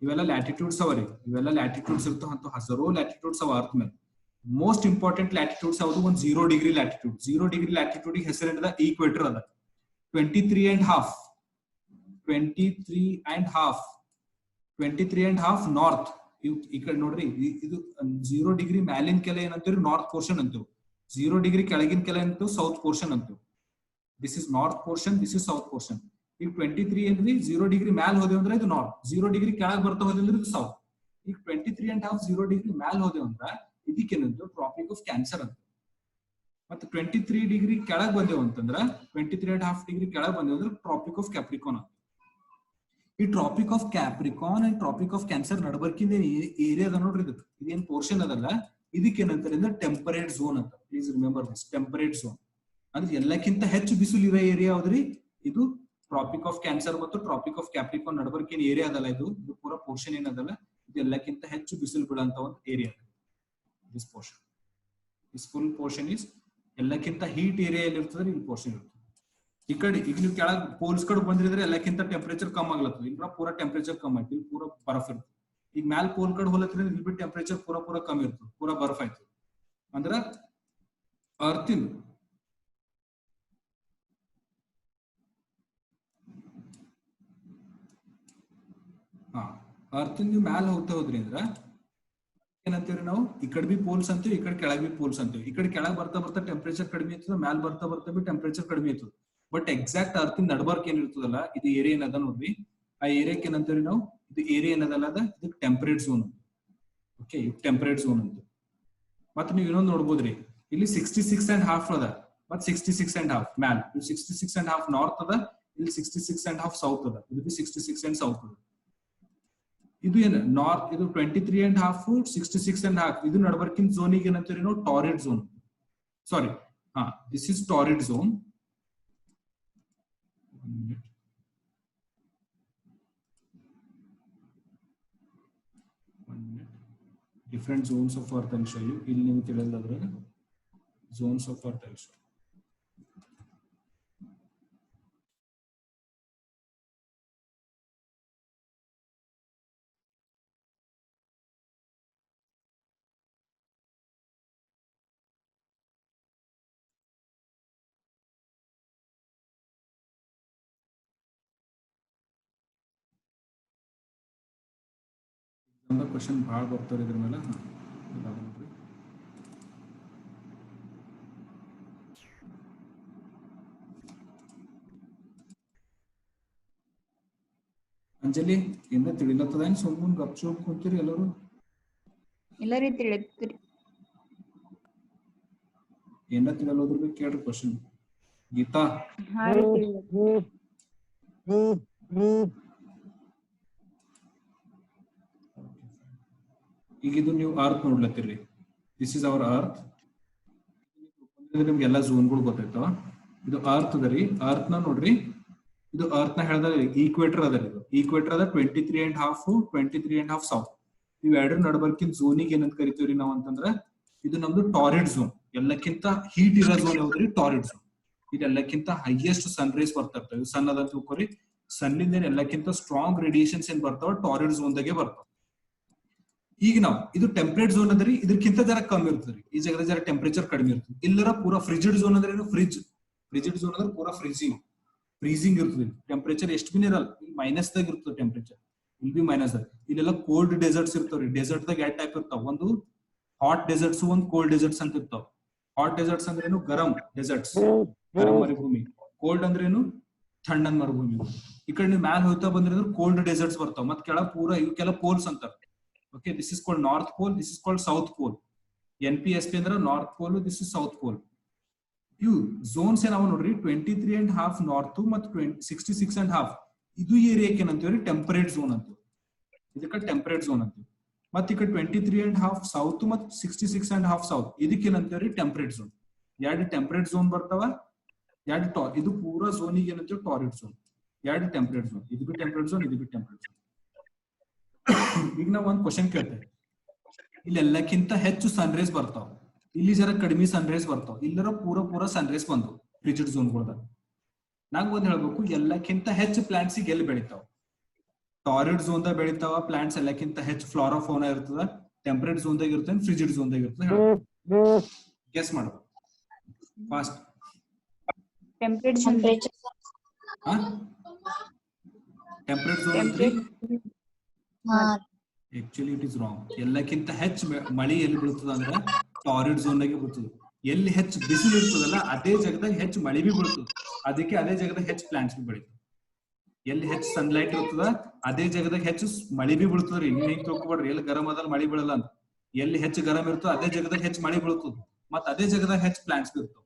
ಇವೆಲ್ಲ ಲ್ಯಾಟಿಟ್ಯೂಡ್ಸ್ ಅವರಿ, ಇವೆಲ್ಲ ಲ್ಯಾಟಿಟ್ಯೂಡ್ಸ್ ಇರ್ತಾವ ಅಂತ ಹಜಾರೋ ಲ್ಯಾಟಿಟ್ಯೂಡ್ಸ್ ಅವ ಅರ್ಥ ಮೇಲೆ. ಮೋಸ್ಟ್ ಇಂಪಾರ್ಟೆಂಟ್ ಲ್ಯಾಟಿಟ್ಯೂಡ್ಸ್ ಯಾವುದು? ಒಂದು 0 ಡಿಗ್ರಿ ಲ್ಯಾಟಿಟ್ಯೂಡ್. 0 ಡಿಗ್ರಿ ಲ್ಯಾಟಿಟ್ಯೂಡ್ ಹೆಸರಿನದ ಈಕ್ವೇಟರ್ ಅದ. 23.5 ನಾರ್ತ್. ಈ ಕಡೆ ನೋಡ್ರಿ, ಇದು 0 ಡಿಗ್ರಿ ಮ್ಯಾಲಿನ ಕೆಲ ಏನಂತೀವಿ ನಾರ್ತ್ ಪೋರ್ಷನ್ ಅಂತೀವಿ. 0 ಡಿಗ್ರಿ ಕೆಳಗಿನ ಕೆಲ ಅಂತೀವಿ ಸೌತ್ ಪೋರ್ಷನ್ ಅಂತೀವಿ. This is north portion, this is south portion. ಈಗ 23 ಏನ್ರಿ 0 ಡಿಗ್ರಿ ಮ್ಯಾಲ್ ಹೋದೇವ್ ಅಂದ್ರೆ ಇದು ನಾರ್ತ್, 0 ಡಿಗ್ರಿ ಕೆಳಗೆ ಬರ್ತಾ ಹೋದೆ ಅಂದ್ರೆ ಇದು ಸೌತ್. ಈಗ 23.5 0 ಡಿಗ್ರಿ ಮ್ಯಾಲ್ ಹೋದೇವ್ ಅಂದ್ರ ಇದಕ್ಕೇನಂತ ಟ್ರಾಪಿಕ್ ಆಫ್ ಕ್ಯಾನ್ಸರ್ ಅಂತ. ಮತ್ತೆ 23 ಡಿಗ್ರಿ ಕೆಳಗೆ ಬಂದೇವ್ ಅಂತಂದ್ರ 23.5 ಡಿಗ್ರಿ ಕೆಳಗೆ ಬಂದೇವ್ ಅಂದ್ರೆ ಟ್ರಾಪಿಕ್ ಆಫ್ ಕ್ಯಾಪ್ರಿಕಾನ್ ಅಂತ. ಈ tropic of Capricorn and tropic of Cancer ನಡಬರ್ಕಿಂದ ಏರಿಯಾ ಅದ ನೋಡ್ರಿ, ಇದಕ್ಕೆ ಇದೇನ್ ಪೋರ್ಷನ್ ಅದಲ್ಲ ಇದಕ್ಕೇನಂತಾರೆ ಟೆಂಪರೇಟ್ ಝೋನ್ ಅಂತ. Please remember this, temperate zone ಅಂದ್ರೆ ಎಲ್ಲಕ್ಕಿಂತ ಹೆಚ್ಚು ಬಿಸಿಲು ಇರೋ ಏರಿಯಾ ಯಾವ್ದ್ರಿ? ಇದು ಟ್ರಾಪಿಕ್ ಆಫ್ ಕ್ಯಾನ್ಸರ್ ಮತ್ತು ಟ್ರಾಪಿಕ್ ಆಫ್ ಕ್ಯಾಪ್ರಿಕಾನ್ ನಡಬರ್ಕಿನ ಏರಿಯಾ ಅದಲ್ಲ, ಇದು ಪೂರ ಪೋರ್ಷನ್ ಏನದಲ್ಲ ಇದು ಎಲ್ಲಕ್ಕಿಂತ ಹೆಚ್ಚು ಬಿಸಿಲು ಬೀಳಂತ ಒಂದು area. This portion, this full portion is ಎಲ್ಲಕ್ಕಿಂತ ಹೀಟ್ ಏರಿಯಾ ಎಲ್ಲಿ ಇರ್ತದೆ ಇಲ್ಲಿ ಪೋರ್ಷನ್ ಇರ್ತದೆ. ಈ ಕಡೆ ಈಗ ನೀವು ಕೆಳಗೆ ಪೋಲ್ಸ್ ಕಡೆ ಬಂದ್ರಿದ್ರೆ ಎಲ್ಲಕ್ಕಿಂತ ಟೆಂಪರೇಚರ್ ಕಮ್ ಆಗ್ಲತ್ತದ, ಇಲ್ಲಿ ಪೂರ ಟೆಂಪರೇಚರ್ ಕಮ್ ಆಯ್ತು, ಇಲ್ಲಿ ಪೂರ ಬರಫ್ ಇರ್ತದೆ. ಈಗ ಮ್ಯಾಲ್ ಪೋಲ್ ಕಡೆ ಹೋಲತ್ರಿ ಇಲ್ಲಿ ಬಿಟ್ಟು ಟೆಂಪರೇಚರ್ ಪೂರ ಕಮ್ಮಿ ಇರ್ತದೆ, ಪೂರ ಬರಫ್ ಆಯ್ತು. ಅಂದ್ರ ಅರ್ತಿನ್ ಅರ್ತಿನ್ ನೀವು ಮ್ಯಾಲ ಹೋಗ್ತಾ ಹೋದ್ರಿ ಅಂದ್ರ ಏನಂತೀವ್ರಿ ನಾವು? ಈ ಕಡೆ ಬಿ ಪೋಲ್ಸ್ ಅಂತೀವಿ, ಈ ಕಡೆ ಕೆಳಗೆ ಬಿ ಪೋಲ್ಸ್ ಅಂತೀವಿ. ಈ ಕಡೆ ಕೆಳಗೆ ಬರ್ತಾ ಬರ್ತಾ ಟೆಂಪರೇಚರ್ ಕಡಿಮೆ ಇರ್ತದೆ, ಮ್ಯಾಲ್ ಬರ್ತಾ ಬರ್ತಾ ಬಿ ಟೆಂಪರೇಚರ್ ಕಡಿಮೆ ಇರ್ತದೆ. ಬಟ್ ಎಕ್ಸಾಕ್ಟ್ ಅರ್ತಿನ್ ನಡ್ಬರ್ಕ್ ಏನ್ ಇರ್ತದಲ್ಲ ಇದು ಏರಿಯಾ ಏನದ ನೋಡ್ರಿ, ಆ ಏರಿಯಾಕ್ಕೆ ಏನಂತೀವಿ ನಾವು? ಇದು ಏರಿಯಾ ಏನದಲ್ಲ ಅದ ಇದಕ್ಕೆ temperate zone. Okay, temperate zone ಅಂತ. ಮತ್ತೆ ನೀವು ಇನ್ನೊಂದು ನೋಡ್ಬೋದ್ರಿ, ಇಲ್ಲಿ 66.5 ಅದ, ಮತ್ತೆ 66.5 ಮ್ಯಾಲ್, 66.5 ನಾರ್ತ್ ಅದ, ಇಲ್ಲಿ 66.5 ಸೌತ್ ಅದ, ಇದು ಬಿ 66 ಸೌತ್ ಅದ. ಇದು ಏನು ನಾರ್ತ್, ಇದು 23.5 66.5 ಇದು ನಡಬರ್ಕಿನ ಝೋನಿಗೆ ಏನಂತೀವಿ ನಾವು? Torrid zone. Sorry, this is torrid zone. Different zones of earth I'll show you. ಇಲ್ಲಿ ನೀವು ತಿಳಿಯೋದಾದ್ರೆ zones of earth I'll show you. Question ಭಾಳ ಬರ್ತಾರೆ ಇದ್ರ ಮೇಲೆ. ಅಂಜಲಿ ಏನ ತಿಳಿಲತ್ತದ ಏನ್ ಸುಮ್ಮನೆ ಗಪ್ಚೂಪ್ ಕುಂತೀರಿ ಎಲ್ಲರೂ? ಎಲ್ಲರೂ ತಿಳಿದ್ರಿ. ಏನ ತಿಳಿಯೋದ್ರ ಕೇಳ್ರಿ ಕ್ವಶನ್. ಗೀತಾ ಈಗ ಇದು ನೀವು ಅರ್ತ್ ನೋಡ್ಲತ್ತೀರಿ, ದಿಸ್ ಇಸ್ ಅವರ್ ಅರ್ತ್. ನಿಮ್ಗೆಲ್ಲಾ ಝೋನ್ಗಳು ಗೊತ್ತಾಯ್ತಾವ. ಇದು ಅರ್ತ್ ಅದ ರೀ, ಅರ್ತ್ ನ ನೋಡ್ರಿ, ಇದು ಅರ್ತ್ ನ ಹೇಳ್ದ ಈಕ್ವೇಟರ್ ಅದ ರೀ. ಇದು ಈಕ್ವೇಟರ್ ಅದ 23.5 ಸೌತ್. ಇವ್ ಎರಡರ ನಡಬರ್ಕಿನ ಝೋನಿಗೆ ಏನಂತ ಕರಿತೀವ್ರಿ ನಾವ್ ಅಂತಂದ್ರ ಇದು ನಮ್ದು ಟಾರಿಡ್ ಝೋನ್. ಎಲ್ಲಕ್ಕಿಂತ ಹೀಟ್ ಇರೋ ಝೋನ್ ಯಾವ್ದ್ರಿ? Torrid zone. ಇದೆಲ್ಲಕ್ಕಿಂತ ಹೈಯೆಸ್ಟ್ ಸನ್ ರೇಸ್ ಬರ್ತಾ ಇರ್ತಾವ. ಸನ್ ಅದ ತಿಳ್ಕೊರಿ, ಸನ್ನಿಂದ ಎಲ್ಲಕ್ಕಿಂತ ಸ್ಟ್ರಾಂಗ್ ರೇಡಿಯೇಷನ್ಸ್ ಏನ್ ಬರ್ತಾವ ಟಾರಿಡ್ ಝೋನ್ ದಾಗೆ ಬರ್ತಾವ. ಈಗ ನಾವು ಇದು ಟೆಂಪರೇಟ್ ಝೋನ್ ಅದ್ರಿ, ಇದಕ್ಕಿಂತ ಜರ ಕಮ್ಮಿ ಇರ್ತದೆ. ಈ ಜಾಗದ ಜರ ಟೆಂಪರೇಚರ್ ಕಡಿಮೆ ಇರ್ತದೆ. ಇಲ್ಲರ ಪೂರಾ ಫ್ರಿಜಿಡ್ ಝೋನ್ ಅಂದ್ರೆ ಏನು? ಫ್ರಿಜಿಡ್ ಝೋನ್ ಅಂದ್ರೆ ಪೂರಾ ಫ್ರೀಸಿಂಗ್ ಇರ್ತದೆ. ಟೆಂಪರೇಚರ್ ಎಷ್ಟು ಬಿನ ಇರಲ್ಲ, ಇಲ್ಲಿ ಮೈನಸ್ ದಾಗ ಇರ್ತದೆ ಟೆಂಪರೇಚರ್, ಇಲ್ಲಿ ಬಿ ಮೈನಸ್ ದಾಗ. ಇಲ್ಲೆಲ್ಲ ಕೋಲ್ಡ್ ಡೆಸರ್ಟ್ಸ್ ಇರ್ತಾವ್ರಿ. ಡೆಸರ್ಟ್ ದಾಗ ಎರಡು ಟೈಪ್ ಇರ್ತಾವ, ಒಂದು ಹಾಟ್ ಡೆಸರ್ಟ್ಸ್, ಒಂದು ಕೋಲ್ಡ್ ಡೆಸರ್ಟ್ಸ್ ಅಂತ ಇರ್ತಾವ. ಹಾಟ್ ಡೆಸರ್ಟ್ಸ್ ಅಂದ್ರೇನು ಗರಂ ಡೆಸರ್ಟ್ಸ್, ಗರಂ ಮರುಭೂಮಿ. ಕೋಲ್ಡ್ ಅಂದ್ರೇನು ಥಂಡನ್ ಮರುಭೂಮಿ. ಈ ಕಡೆ ನೀವು ಮ್ಯಾಲ್ ಹೋಗ್ತಾ ಬಂದ್ರೆ ಕೋಲ್ಡ್ ಡೆಸರ್ಟ್ಸ್ ಬರ್ತಾವ. ಮತ್ ಕೆಳಗ್ ಪೂರ ಇವಕ್ಕೆಲ್ಲ ಪೋಲ್ಸ್ ಅಂತಾರ. Okay, this is called north pole, this is called south pole. NPSP ಅಂದ್ರೆ north pole, this is south pole. ಇವು ಝೋನ್ಸ್ ಏನಾವ ನೋಡ್ರಿ, 23.5 ನಾರ್ತ್ ಮತ್ತು 66.5 ಇದು ಏರಿಯಾಕ್ಕೆ ಏನಂತೀವ್ರಿ ಟೆಂಪರೇಟ್ ಝೋನ್ ಅಂತೀವಿ. ಇದಕ್ಕೆ ಟೆಂಪರೇಟ್ ಝೋನ್ ಅಂತೀವಿ. ಮತ್ತೆ ಈ ಕಡೆ 23.5 ಸೌತ್ ಮತ್ತು 66.5 ಸೌತ್ ಇದಕ್ಕೆ ಏನಂತೀವ್ರಿ ಟೆಂಪರೇಟ್ ಝೋನ್. ಎರಡು ಟೆಂಪರೇಟ್ ಝೋನ್ ಬರ್ತಾವ, ಎರಡು ಇದು ಪೂರಾ ಝೋನಿಗೆ ಏನಂತೀವಿ ಟಾರಿಡ್ ಝೋನ್. ಎರಡು ಟೆಂಪರೇಟ್ ಝೋನ್, ಇದು ಬಿ ಟೆಂಪರೇಟ್ ಝೋನ್, ಇದು ಬಿ ಟೆಂಪರೇಟ್ ಝೋನ್. ಈಗ ನಾವು ಒಂದು ಕ್ವಶನ್ ಕೇಳ್ತೇವೆ, ಇಲ್ಲಿ ಎಲ್ಲಕ್ಕಿಂತ ಹೆಚ್ಚು ಸನ್ರೈಸ್ ಬರ್ತಾವ, ಇಲ್ಲಿ ಜರ ಕಡಿಮೆ ಸನ್ರೈಸ್ ಬರ್ತಾವ, ಇಲ್ಲರ ಪೂರ ಸನ್ರೈಸ್ ಬಂದು ಫ್ರಿಜಿಡ್ ಝೋನ್ಗಳದಾಗ. ನಾವ್ ಒಂದ್ ಹೇಳ್ಬೇಕು, ಎಲ್ಲಕ್ಕಿಂತ ಹೆಚ್ಚು ಪ್ಲಾಂಟ್ಸ್ ಎಲ್ಲಿ ಬೆಳಿತಾವ? ಟಾರಿಡ್ ಝೋನ್ ದಾಗ ಬೆಳಿತಾವ ಪ್ಲಾಂಟ್ಸ್ ಎಲ್ಲಕ್ಕಿಂತ ಹೆಚ್ಚು. ಫ್ಲೋರಾ ಫೌನಾ ಇರ್ತದ, ಟೆಂಪರೇಟ್ ಝೋನ್ ದಾಗ ಇರ್ತದೆ, ಫ್ರಿಜಿಡ್ ಝೋನ್ ದಾಗ ಇರ್ತದೆ. ಗೆಸ್ ಮಾಡ್ಬೇಕು fast. Temperate zone. Temperate zone ಅಂತ್ರಿ. Actually it is wrong. ಎಲ್ಲಕ್ಕಿಂತ ಹೆಚ್ಚು ಮಳಿ ಎಲ್ಲಿ ಬೀಳ್ತದ ಅಂದ್ರೆ ಟಾರಿಡ್ ಝೋನ್ ದಾಗೆ ಬೀಳ್ತದೆ. ಎಲ್ಲಿ ಹೆಚ್ಚು ಬಿಸಿಲು ಇರ್ತದಲ್ಲ ಅದೇ ಜಾಗದಾಗ ಹೆಚ್ಚು ಮಳಿ ಬಿ ಬೀಳ್ತದೆ, ಅದಕ್ಕೆ ಅದೇ ಜಾಗದಾಗ ಹೆಚ್ಚು ಪ್ಲಾಂಟ್ಸ್ ಬಿ ಬೆಳಿತದೆ. ಎಲ್ಲಿ ಹೆಚ್ಚು ಸನ್ಲೈಟ್ ಇರ್ತದ ಅದೇ ಜಾಗದಾಗ ಹೆಚ್ಚು ಮಳಿ ಬಿ ಬೀಳ್ತದ್ರಿ. ನೀವ್ ಹೆಂಗ್ ತಿಳ್ಕೊಬೇಡ್ರಿ ಎಲ್ಲಿ ಗರಂ ಅದಲ್ಲಿ ಮಳಿ ಬೀಳಲ್ಲ ಅಂತ. ಎಲ್ಲಿ ಹೆಚ್ಚು ಗರಂ ಇರ್ತದ ಅದೇ ಜಾಗದಾಗ ಹೆಚ್ಚು ಮಳಿ ಬೀಳ್ತದ, ಮತ್ತ ಅದೇ ಜಾಗದಾಗ ಹೆಚ್ಚು ಪ್ಲಾಂಟ್ಸ್ ಬಿ ಇರ್ತವೆ.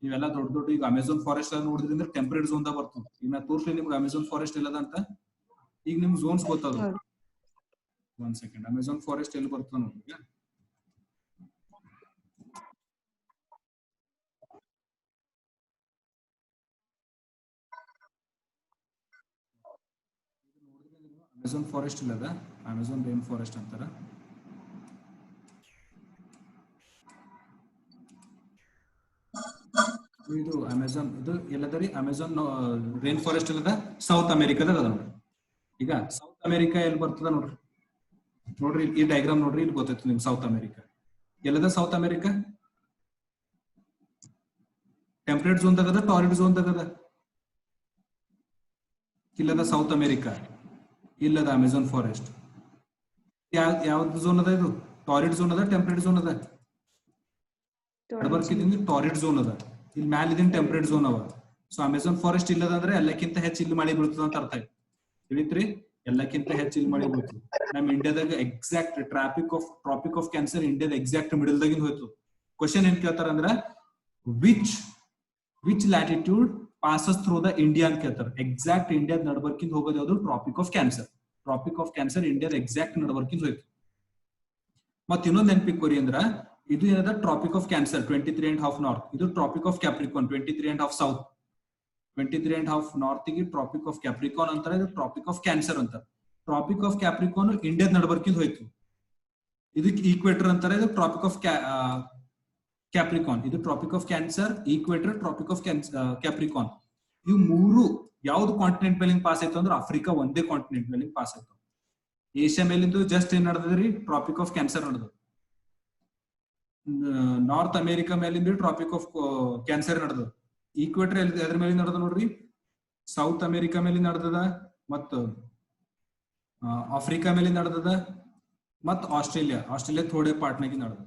ನೀವೆಲ್ಲ ದೊಡ್ಡ ದೊಡ್ಡ ಈಗ ಅಮೆಝಾನ್ ಫಾರೆಸ್ಟ್ ಎಲ್ಲ ನೋಡಿದ್ರಿಂದ ಟೆಂಪರೇಟ್ ಝೋನ್ ದಾಗ ಬರ್ತದೆ. ಈಗ ನಾ ತೋರ್ಸ್ಲಿ ನಿಮ್ಗೆ ಅಮೆಝಾನ್ ಫಾರೆಸ್ಟ್ ಎಲ್ಲದ ಅಂತ. ಈಗ ನಿಮ್ ಝೋನ್ಸ್ ಗೊತ್ತದ. ಒಂದ್ ಸೆಕೆಂಡ್, ಅಮೆಝಾನ್ ಫಾರೆಸ್ಟ್ ಎಲ್ಲಿ ಬರ್ತದ ನೋಡಿ. ಅಮೆಝಾನ್ ಫಾರೆಸ್ಟ್ ಇಲ್ಲದ, ಅಮೆಝಾನ್ ರೈನ್ ಫಾರೆಸ್ಟ್ ಅಂತಾರ. ಇದು ಅಮೆಝಾನ್ ಇದು ಎಲ್ಲದರಿ ಅಮೆಝಾನ್ ರೈನ್ ಫಾರೆಸ್ಟ್ ಇಲ್ಲದ ಸೌತ್ ಅಮೆರಿಕಾದಾಗ ಅದ ನೋಡ್ರಿ. ಈಗ ಸೌತ್ ಅಮೆರಿಕಾ ಎಲ್ಲಿ ಬರ್ತದ ನೋಡ್ರಿ, ನೋಡ್ರಿ ಈ ಡಯಾಗ್ರಾಮ್ ನೋಡ್ರಿ, ಇಲ್ಲಿ ಗೊತ್ತೈತಿ ನಿಮ್ಗೆ ಸೌತ್ ಅಮೆರಿಕಾ ಎಲ್ಲದ. ಸೌತ್ ಅಮೆರಿಕಾ ಟೆಂಪರೇಟ್ ಝೋನ್ ದಾಗ ಅದ, ಟಾರಿಡ್ ಝೋನ್ ದಾಗ ಅದ. ಇಲ್ಲದ ಸೌತ್ ಅಮೆರಿಕಾ, ಇಲ್ಲದ ಅಮೆಝಾನ್ ಫಾರೆಸ್ಟ್. ಯಾವ್ದು ಝೋನ್ ಅದ? ಇದು ಟಾರಿಡ್ ಝೋನ್ ಅದ, ಟೆಂಪರೇಟ್ ಝೋನ್ ಅದ? ನಡಬರ್ಕಿದಿಂದ ಟಾರಿಡ್ ಝೋನ್ ಅದ, ಇಲ್ಲಿ ಮ್ಯಾಲ ಇದೀನಿ ಟೆಂಪರೇಟ್ ಝೋನ್ ಅವ. ಸೊ ಅಮೆಝಾನ್ ಫಾರೆಸ್ಟ್ ಇಲ್ಲದ ಅಂದ್ರೆ ಎಲ್ಲಕ್ಕಿಂತ ಹೆಚ್ಚು ಇಲ್ಲಿ ಮಳೆ ಬೀಳ್ತದ ಅಂತ ಅರ್ಥ ಐತಿ. ತಿಳಿತ್ರಿ? ಎಲ್ಲಕ್ಕಿಂತ ಹೆಚ್ಚು ಇಲ್ಲಿ ಮಳೆ ಬೀಳ್ತದೆ. ನಮ್ ಇಂಡಿಯಾದಾಗ ಎಕ್ಸಾಕ್ಟ್ ಟ್ರಾಪಿಕ್ ಆಫ್ ಕ್ಯಾನ್ಸರ್ ಇಂಡಿಯಾದ ಎಕ್ಸಾಕ್ಟ್ ಮಿಡಲ್ ದಾಗಿಂದ ಹೋಯ್ತು. ಕ್ವಶನ್ ಏನ್ ಕೇಳ್ತಾರ ಅಂದ್ರ which latitude passes through the India ಅಂತ ಕೇಳ್ತಾರ. ಎಕ್ಸಾಕ್ಟ್ ಇಂಡಿಯಾದ ನಡಬರ್ಕಿಂದ ಹೋಗೋದು ಯಾವುದು? Tropic of Cancer. Tropic of Cancer ಇಂಡಿಯಾದ ಎಕ್ಸಾಕ್ಟ್ ನಡಬರ್ಕಿಂದ ಹೋಯ್ತು. ಮತ್ ಇನ್ನೊಂದ್ ನೆನ್ಪಿಕ್ಕೋರಿ ಅಂದ್ರ ಇದು ಏನದ ಟ್ರಾಪಿಕ್ ಆಫ್ ಕ್ಯಾನ್ಸರ್ 23.5 ನಾರ್ತ್, ಇದು traffic of Capricorn 23.5 south. 23.5 north ಗೆ ಟ್ರಾಪಿಕ್ ಆಫ್ ಕ್ಯಾಪ್ರಿಕಾನ್ ಅಂತಾರೆ, ಇದು ಟ್ರಾಪಿಕ್ ಆಫ್ ಕ್ಯಾನ್ಸರ್ ಅಂತಾರೆ. ಟ್ರಾಪಿಕ್ ಆಫ್ ಕ್ಯಾಪ್ರಿಕಾನ್ ಇಂಡಿಯಾದ ನಡಬರ್ಕಿಂದ ಹೋಯ್ತು, ಇದಕ್ಕೆ ಈಕ್ವೇಟರ್ ಅಂತಾರೆ. ಇದು ಟ್ರಾಪಿಕ್ ಆಫ್ ಕ್ಯಾಪ್ರಿಕಾನ್, ಇದು traffic of Cancer, equator, Tropic of Capricorn. ಇವು ಮೂರು ಯಾವ್ದು ಕಾಂಟಿನೆಂಟ್ ಮೇಲಿಂದ ಪಾಸ್ ಆಯ್ತು ಅಂದ್ರೆ ಆಫ್ರಿಕಾ ಒಂದೇ ಕಾಂಟಿನೆಂಟ್ ಮೇಲಿಂದ ಪಾಸ್ ಆಯ್ತು. ಏಷ್ಯಾ ಮೇಲಿಂದು ಜಸ್ಟ್ ಏನ್ ನಡೆದ್ರಿ? ಟ್ರಾಪಿಕ್ ಆಫ್ ಕ್ಯಾನ್ಸರ್ ನಡೆದ. ನಾರ್ತ್ ಅಮೆರಿಕಾ ಮೇಲಿಂದ ಟ್ರಾಪಿಕ್ ಆಫ್ ಕ್ಯಾನ್ಸರ್ ನಡೆದ. ಈಕ್ವೇಟರ್ ಎದ್ರ ಮೇಲಿಂದ ನಡೆದ ನೋಡ್ರಿ? ಸೌತ್ ಅಮೆರಿಕಾ ಮೇಲಿಂದ ನಡೆದದ, ಮತ್ತ ಆಫ್ರಿಕಾ ಮೇಲಿಂದ ನಡೆದದ, ಮತ್ ಆಸ್ಟ್ರೇಲಿಯಾ ಥೋಡೆ ಪಾರ್ಟ್ನಾಗಿ ನಡೆದ.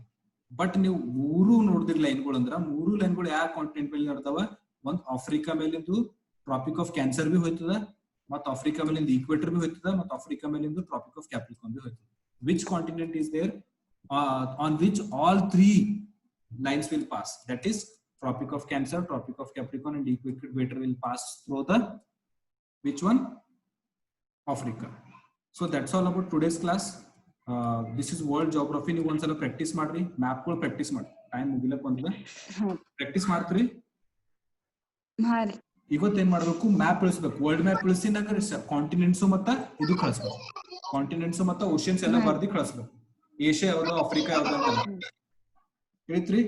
ಬಟ್ ನೀವು ಮೂರು ನೋಡಿದ್ರಿ ಲೈನ್ಗಳು ಅಂದ್ರ, ಮೂರು ಲೈನ್ಗಳು ಯಾವ ಕಾಂಟಿನೆಂಟ್ ಮೇಲೆ ನಡೆದವ? ಒಂದ್ ಆಫ್ರಿಕಾ ಮೇಲಿಂದು ಟ್ರಾಪಿಕ್ ಆಫ್ ಕ್ಯಾನ್ಸರ್ ಬಿ ಹೋಯ್ತದ, ಮತ್ ಆಫ್ರಿಕಾ ಮೇಲಿಂದ ಈಕ್ವೇಟರ್ ಬಿ ಹೋಯ್ತದ, ಮತ್ ಆಫ್ರಿಕಾ ಮೇಲಿಂದ ಟ್ರಾಪಿಕ್ ಆಫ್ ಕ್ಯಾಪ್ರಿಕಾನ್ ಬಿ ಹೋಯ್ತದ. Which continent is there on which all three lines will pass? That is Tropic of Cancer, Tropic of Capricorn and Equator will pass through the which one? Africa. So that's all about today's class. This is world geography. ನೀವು ಒಂದ್ಸಲ ಪ್ರಾಕ್ಟೀಸ್ ಮಾಡ್ರಿ, ಮ್ಯಾಪ್ ಗಳು ಪ್ರಾಕ್ಟೀಸ್ ಮಾಡಿ. ಟೈಮ್ ಮುಗಿಲಕ್ ಬಂದಿದೆ, ಪ್ರಾಕ್ಟೀಸ್ ಮಾಡ್ತೀರಿ. ಇವತ್ತೇನ್ ಮಾಡ್ಬೇಕು? ಮ್ಯಾಪ್ ಇಳಿಸ್ಬೇಕು, ವರ್ಲ್ಡ್ ಮ್ಯಾಪ್ ಇಳಿಸಿ ನಂಗೆ ಕಾಂಟಿನೆಂಟ್ಸ್ ಮತ್ತ ಇದು ಕಳಿಸ್ಬೇಕು. ಕಾಂಟಿನೆಂಟ್ಸ್ ಮತ್ತ ಓಷನ್ಸ್ ಎಲ್ಲ ಬರ್ದಿ ಕಳಿಸ್ಬೇಕು. ಏಷ್ಯಾ ಯಾವ್ದು, ಆಫ್ರಿಕಾ ಯಾವ್ದು ಅಂತ ಹೇಳ್ತ್ರಿ.